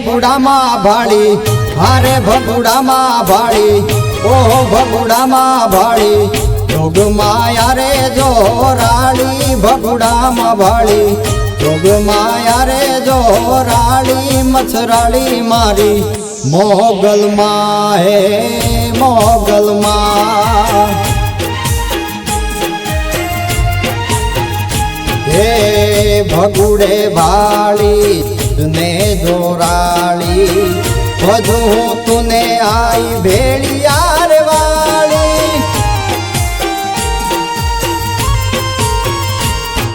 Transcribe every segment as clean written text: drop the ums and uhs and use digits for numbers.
ભગુડામાં ભાળી, હારે ભગુડામાં ભાળી, ઓહો ભગુડામાં ભાળી, જોગ માયા રે જોરાળી, ભગુડામાં ભાળી, જોગ માયા રે જોરાળી, મચ્છરાળી મારી મોગલમાં હે મોગલમાં, હે ભગુડે ભાળી તુને જોરાળી, વધુ તુને आई भेड़ियार वाली,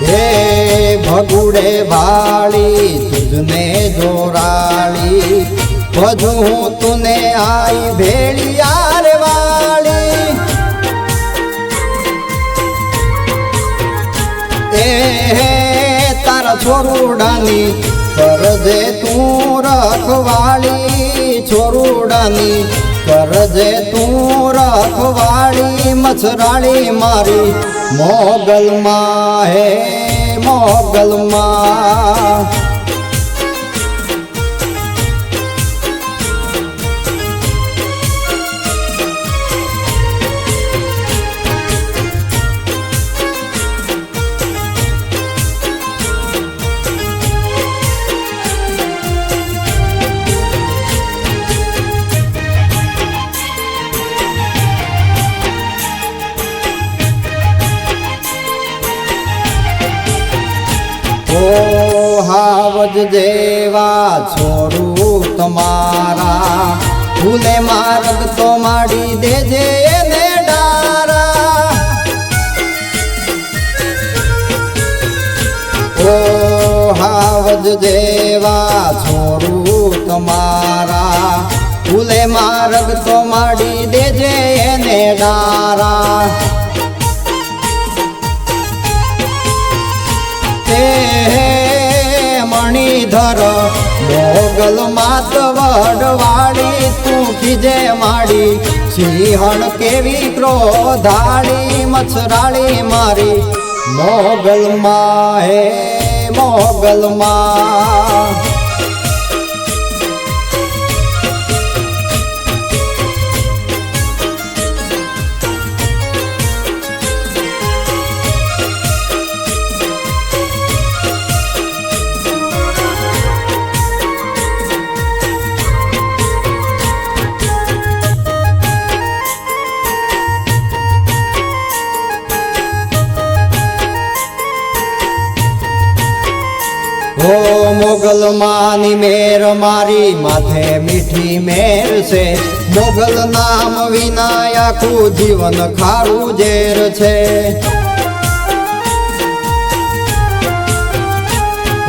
हे भगुड़े भाड़ी तुझने जोराली, વધુ તુને आई भेड़ियार वाली, तारा छोरुडानी करजे तू रखवाली, छोरुडानी करजे तू रखवाली, मच्छराली मारी मोगलમાં હે મોગલમાં, हावज देवा छोरू तमारा, फूले मार्ग तो माड़ी देजे ने डारा, ओ हावज देवा छोरू तमारा, फूले मार्ग तो माड़ी देजे ने डारा, मणिधर मोगल मात वडवाड़ी, तू कीजे माड़ी सिंहण केवी क्रोधाड़ी, मच्छराड़ी मारी मोगलમાં હે મોગલમાં, ओ मोगल मानी मेर मारी माथे मीठी मेर से, मोगल नाम विना आखू जीवन खारू जेर छे,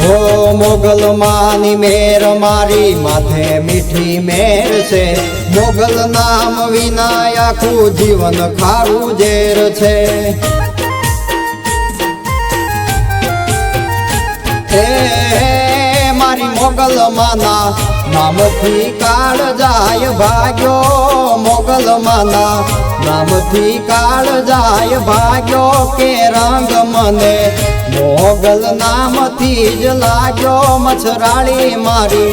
ओ मोगल मानी मेर मारी माथे मीठी मेर से, मोगल नाम विना आखू जीवन खारू जेर छे, मारी मोगल माना नाम थी काल जाय भाग्यो, मोगल माना नाम थी काल जाय भाग्यो, के रंग मने मोगल नाम थी ज लाग्यो, मच्छराली मारी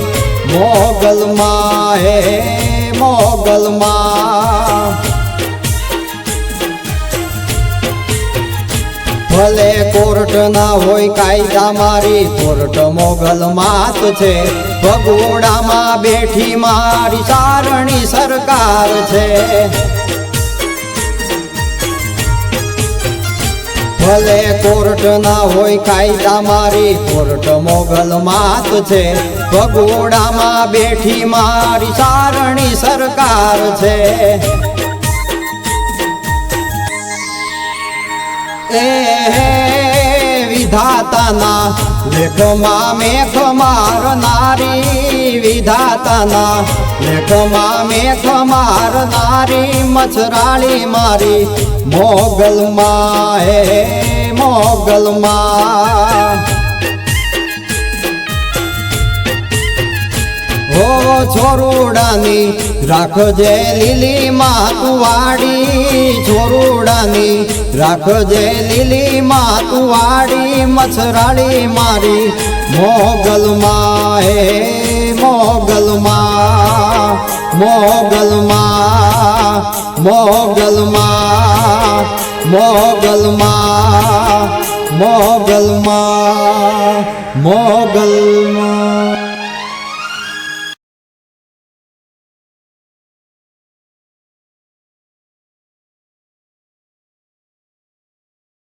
मोगलમાં હે મોગલમાં, भले कोर्ट ना होय कायदा मारी कोर्ट मोगलમાં छे, भगुडाમાં बेठी मारी सारणी सरकार छे, भले कोर्ट ना होय कायदा मारी कोर्ट मोगलમાં छे, भगुडाમાં बेठी मारी सारणी सरकार छे, विधाताना लेखमा मेख मारनारी, विधाताना लेखमा मेख मारनारी, मच्छराली मारी मोगलમાં હે મોગલમાં, ओ छोरुडानी राखजे लीली मातुवाड़ी, छोरुडानी राखजे लीली मातुवाड़ी, मच्छराली मारी मोगलમાં હે મોગલમાં મોગલમાં મોગલમાં મોગલમાં મોગલમાં મોગલમાં